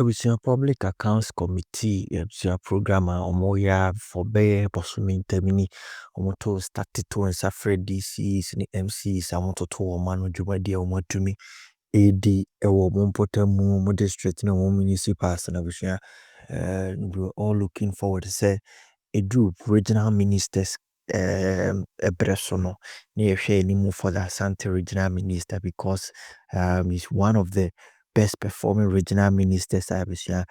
Abusua Public Accounts Committee, abusua program a omoya for be bosomi ntamini omoto started to nsafre DCs ni MCs amoto to omano dwumadi omotumi AD ewo mompotamu mo district na mo municipals na abusua we're all looking forward to say a group regional ministers ebresono near share for the Ashanti Regional Minister because he's one of the best performing regional ministers the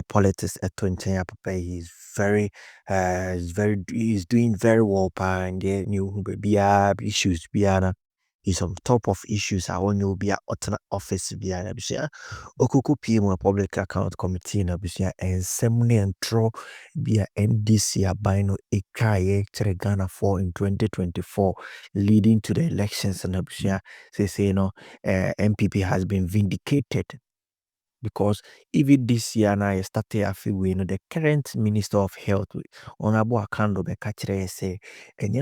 politics at Papa. He's doing very well and new issues he's on top of issues. I want to be at alternate office biana Okuku PM Public Account Committee na bisia and semuni and draw be a NDC abino ekaye Tvghana for in 2024 leading to the elections and bisia say NPP has been vindicated because even this year now I started a few the current Minister of Health Honorable Akando Bekachire say and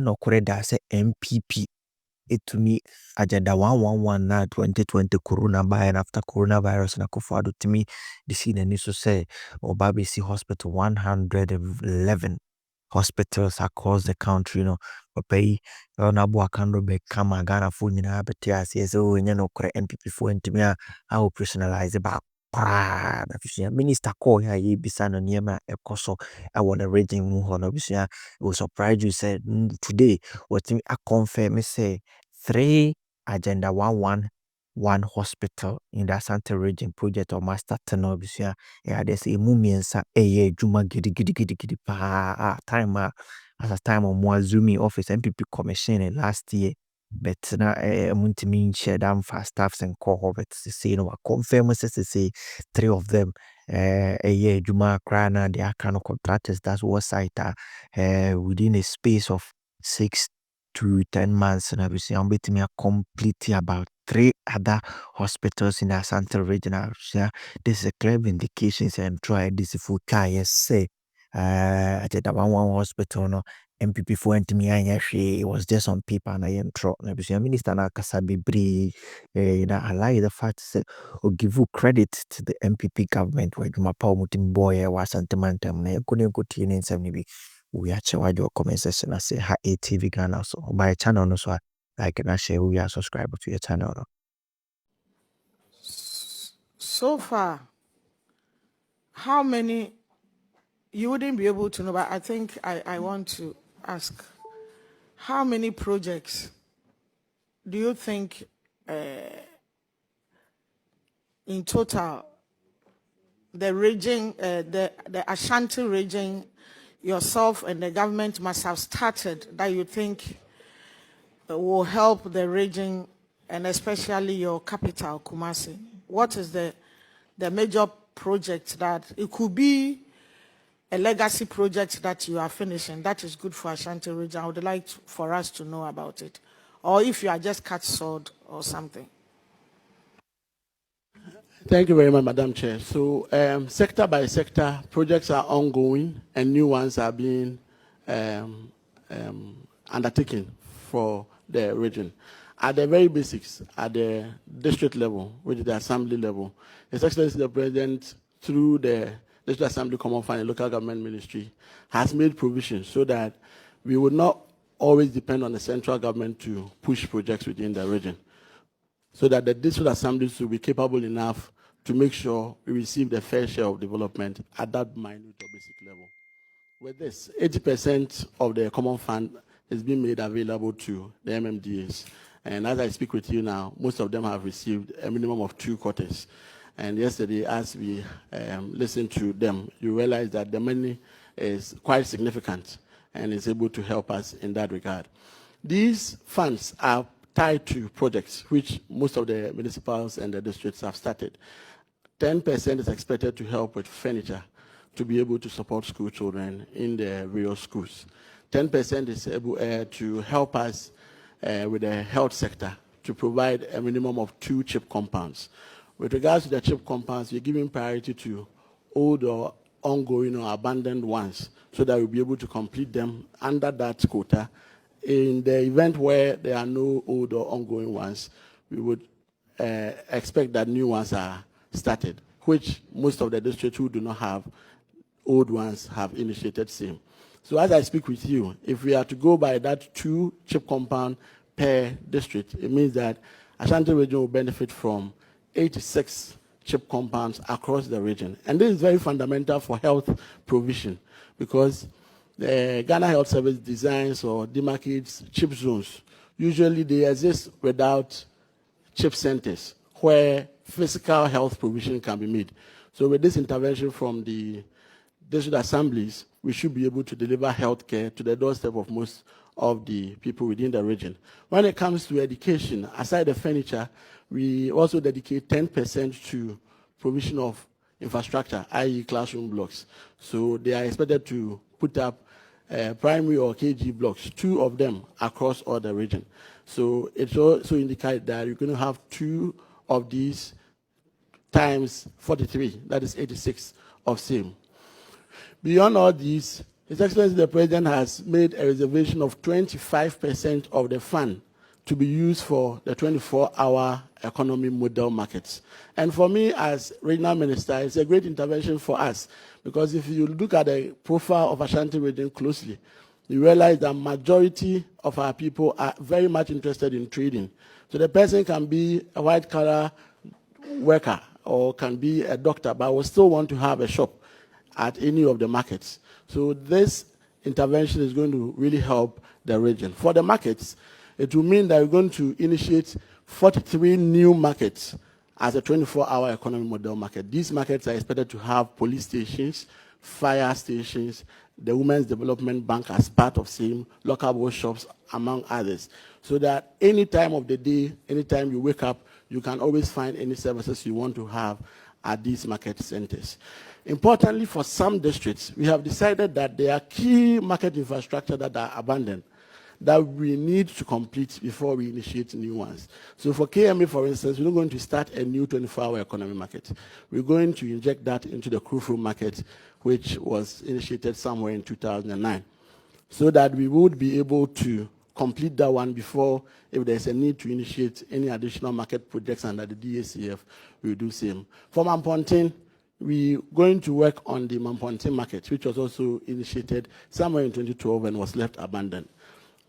say NPP it to me agenda 111 na 2020 corona by and after coronavirus na kofado to me the scene and so say Obabisi Hospital 111 hospitals across the country papa na bo akando be kama Ghana for nyina beti ase so nya no kore NPP for ntimi a operationalize ba minister call ya ye bisa no niema ekoso I want a region mu hono bisia will surprise you said today what me I confirm say 3 agenda 111 hospital in the Ashanti region project or master tenor bisia there's a mumiensa juma gidi pa time as a time on Mwazumi office NPP commission last year but na muntimi share down for staffs and cohorts to say confirm say 3 of them juma krana they are kind of contractors that's what site within a space of 6 to 10 months and obviously I'm betting me completely about 3 other hospitals in the Ashanti Regional. This is a clear vindication and try this if we can say I did that one hospital no MPP for me it was just on paper and I am tro na minister na kasa bebre I like the fact say or give you credit to the MPP government where you mapa mutim boy was antimantem na yakune kuti ne nsam bi we actually why your comment section I say hi Tvghana so by channel no so I can share we are subscribed to your channel no. So far, how many you wouldn't be able to know, but I think I want to ask, how many projects do you think in total the region, the Ashanti region, yourself and the government must have started that you think will help the region and especially your capital, Kumasi? What is the major project that it could be a legacy project that you are finishing that is good for Ashanti region? I would like for us to know about it. Or if you are just cut short or something. Thank you very much, Madam Chair. So sector by sector, projects are ongoing and new ones are being undertaken for the region. At the very basics, at the district level, which is the assembly level, His Excellency the President, through the District Assembly Common Fund and Local Government Ministry, has made provisions so that we would not always depend on the central government to push projects within the region, so that the district assemblies will be capable enough to make sure we receive the fair share of development at that minute or basic level. With this, 80% of the common fund is being made available to the MMDAs. And as I speak with you now, most of them have received a minimum of 2 quarters. And yesterday, as we listened to them, you realize that the money is quite significant and is able to help us in that regard. These funds are tied to projects which most of the municipals and the districts have started. 10% is expected to help with furniture to be able to support school children in the various schools. 10% is able to help us with the health sector to provide a minimum of 2 CHIP compounds. With regards to the CHIP compounds, we're giving priority to old or ongoing or abandoned ones so that we'll be able to complete them under that quota. In the event where there are no old or ongoing ones, we would expect that new ones are started. which most of the districts who do not have old ones have initiated same. So as I speak with you, if we are to go by that 2 chip compound per district, it means that Ashanti region will benefit from 86 chip compounds across the region. And this is very fundamental for health provision because the Ghana Health Service designs or demarcates chip zones. Usually they exist without chip centers where physical health provision can be made. So with this intervention from the district assemblies, we should be able to deliver health care to the doorstep of most of the people within the region. When it comes to education, aside the furniture, we also dedicate 10% to provision of infrastructure, i.e. classroom blocks. So they are expected to put up primary or KG blocks, 2 of them across all the region. So it also indicates that you're going to have 2 of these times 43, that is 86 of same. Beyond all these, His Excellency the President has made a reservation of 25% of the fund to be used for the 24-hour economy model markets. And for me as regional minister, it's a great intervention for us because if you look at the profile of Ashanti region closely, you realize that majority of our people are very much interested in trading. So the person can be a white-collar worker or can be a doctor, but will still want to have a shop at any of the markets. So this intervention is going to really help the region. For the markets, it will mean that we're going to initiate 43 new markets as a 24-hour economy model market. These markets are expected to have police stations, fire stations, the Women's Development Bank as part of same, local workshops, among others. So that any time of the day, any time you wake up, you can always find any services you want to have at these market centers. Importantly, for some districts, we have decided that there are key market infrastructure that are abandoned that we need to complete before we initiate new ones. So for KMA, for instance, we're not going to start a new 24-hour economy market. We're going to inject that into the Krufru market, which was initiated somewhere in 2009, so that we would be able to complete that one before, if there's a need to initiate any additional market projects under the DACF, we'll do same. For Mampontin, we're going to work on the Mampontin market, which was also initiated somewhere in 2012 and was left abandoned.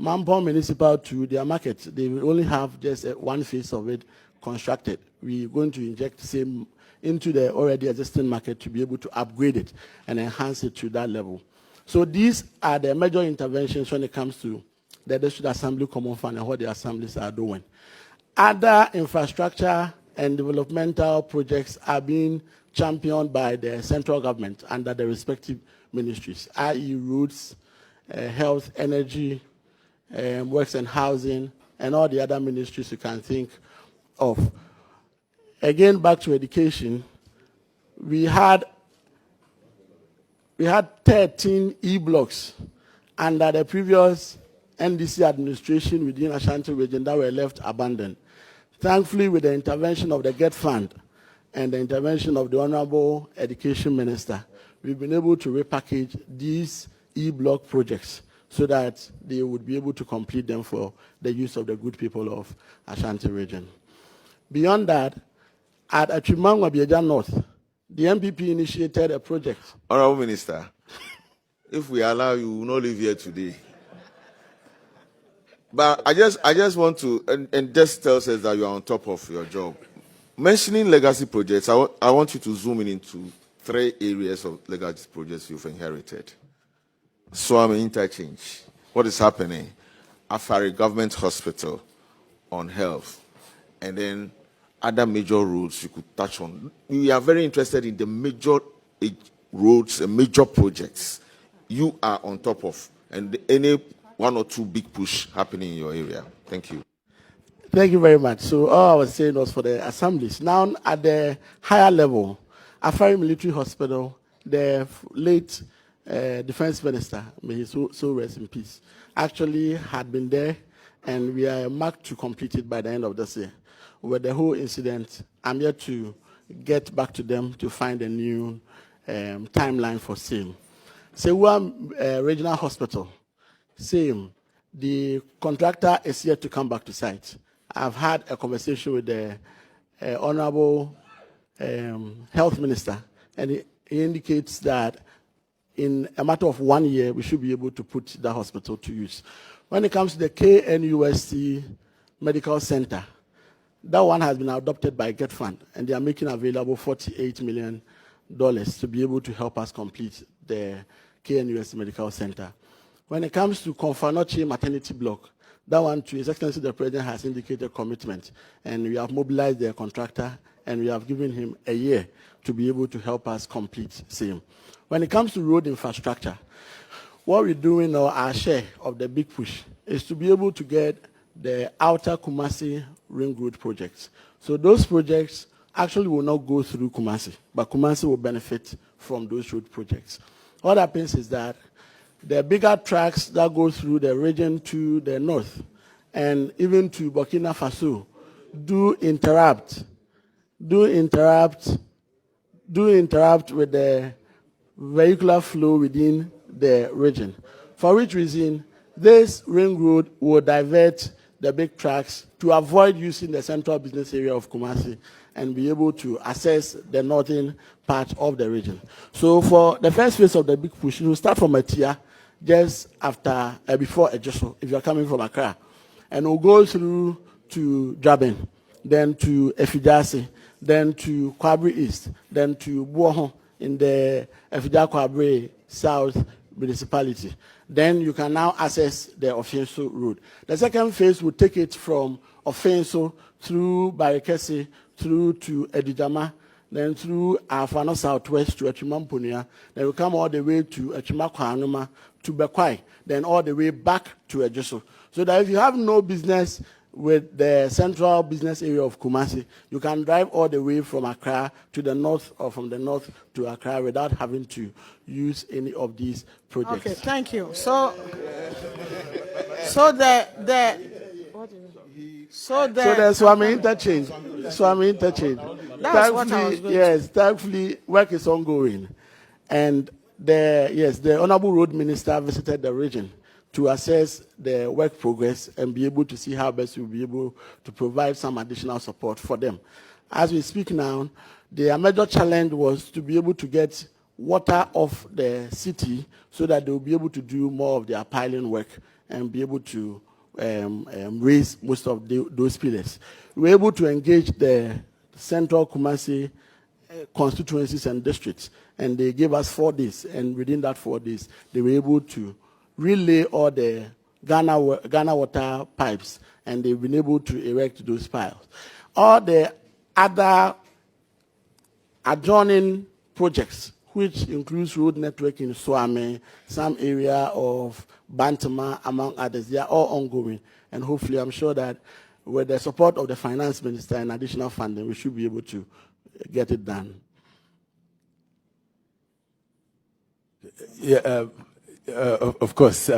Mampong Municipal to their market, they will only have just one phase of it constructed. We're going to inject same into the already existing market to be able to upgrade it and enhance it to that level. So these are the major interventions when it comes to the District Assembly Common Fund and what the assemblies are doing. Other infrastructure and developmental projects are being championed by the central government under the respective ministries, i.e. roads, health, energy, works and housing, and all the other ministries you can think of. Again, back to education, we had 13 e-blocks under the previous NDC administration within Ashanti region that were left abandoned. Thankfully, with the intervention of the GET Fund and the intervention of the Honorable Education Minister, we've been able to repackage these e-block projects so that they would be able to complete them for the use of the good people of Ashanti region. Beyond that, at Achimangwa Bieja North, the NPP initiated a project. Honorable Minister, if we allow you, we will not live here today. But I just want to, and just tells us that you are on top of your job. Mentioning legacy projects, I want you to zoom in into 3 areas of legacy projects you've inherited. Swami Interchange, what is happening? Afari Government Hospital on health, and then other major roads you could touch on. We are very interested in the major roads and major projects you are on top of, and any 1 or 2 big push happening in your area. Thank you. Thank you very much. So all I was saying was for the assemblies. Now at the higher level, Afari Military Hospital, the late Defense Minister, may he so rest in peace, actually had been there, and we are marked to complete it by the end of this year. With the whole incident, I'm yet to get back to them to find a new timeline for same. Sewa Regional Hospital, same. The contractor is yet to come back to site. I've had a conversation with the Honorable health minister, and he indicates that in a matter of 1 year, we should be able to put the hospital to use. When it comes to the KNUST Medical Center, that one has been adopted by Get Fund, and they are making available $48 million to be able to help us complete the KNUST Medical Center. When it comes to Konfanochi Maternity Block, that one, to His Excellency the President has indicated commitment, and we have mobilized their contractor, and we have given him a year to be able to help us complete same. When it comes to road infrastructure, what we're doing, or our share of the big push, is to be able to get the outer Kumasi Ring Road projects. So those projects actually will not go through Kumasi, but Kumasi will benefit from those road projects. What happens is that the bigger tracks that go through the region to the north and even to Burkina Faso do interrupt with the vehicular flow within the region. For which reason, this ring road will divert the big trucks to avoid using the central business area of Kumasi and be able to access the northern part of the region. So for the first phase of the big push, it will start from Atia, just after, before Ejoso, if you're coming from Accra. And we'll go through to Draben, then to Efidjase, then to Kwabri East, then to Buohon in the Efidja Kwabri South municipality. Then you can now access the Ofenso road. The second phase will take it from Ofenso through Barikesi, through to Edijama, then through Afano Southwest to Echimampunia, then we come all the way to Echimakwanuma, to Bekwai, then all the way back to Ejoso. So that if you have no business with the central business area of Kumasi, you can drive all the way from Accra to the north, or from the north to Accra, without having to use any of these projects. Okay, thank you. So the Swami interchange. Swami interchange. That's what I was going to Yes, thankfully, work is ongoing. And the Honorable Road Minister visited the region to assess the work progress and be able to see how best we'll be able to provide some additional support for them. As we speak now, their major challenge was to be able to get water off the city so that they'll be able to do more of their piling work and be able to raise most of those pillars. We were able to engage the central Kumasi constituencies and districts, and they gave us 4 days, and within that 4 days, they were able to relay all the Ghana water pipes, and they've been able to erect those piles. All the other adjoining projects, which includes road network in Swame, some area of Bantama, among others, they are all ongoing. And hopefully, I'm sure that with the support of the finance minister and additional funding, we should be able to get it done. Yeah, of course.